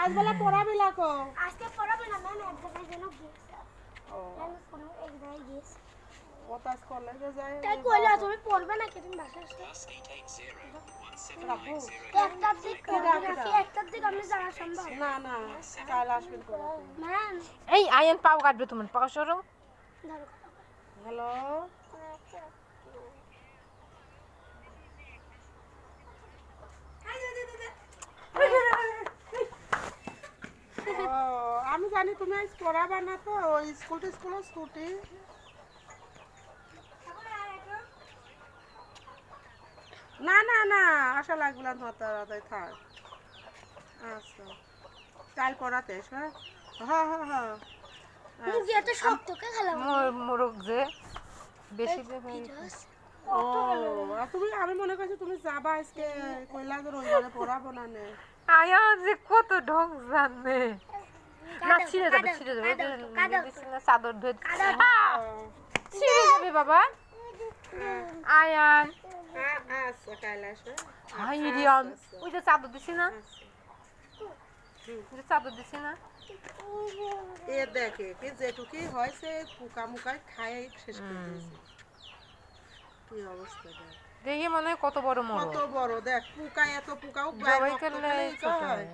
আজ বেলা পড়াবি লাকো আজকে পড়াবে না ম্যাম এক জায়গায় যেন গিয়েছে ও ম্যাম কোনো এক জায়গায় গিয়েছে ও তাস কলেজে যায় তাই কইলা তুমি পড়বে না কেদিন বাসায় এসে রাখো একটার দিক রাখি একটার দিক আমি যাওয়া সম্ভব না না কাল আসবেন পড়াতে ম্যাম এই আয়ান পাও কাটবে তোমার পাও সরো ধরো হ্যালো ও আমি জানি তুমি আজ পড়াবা না তো ওই স্কুল ছুটি না না না আশা লাগবে না তোমার তাড়াতাড়ি থাক আচ্ছা কাল পড়াতে হ্যাঁ হ্যাঁ হ্যাঁ হ্যাঁ মুখ দিয়ে তো সব তোকে খেলা মোরগ যে বেশি দেবে ও আর তুমি আমি মনে করছি তুমি যাবা আজকে কইলা যে রবিবারে পড়াবো না নে আয়ান যে কত ঢং জানে না ছিঁড়ে যাবে চাদর ধরে ছিঁড়ে যাবে বাবা আয়ান আচ্ছা কাল আসবে হাই রিয়ান ওই যে চাদর দিছি না ওই যে চাদর দিছি না এ দেখে কি যেটুকি হয়েছে পোকা মুকায় খায় শেষ করে দিয়েছে কি অবস্থা দেখ দেখে মনে হয় কত বড় মোরগ কত বড় দেখ পোকা এত পোকাও জবাই করলে ছোট হয়।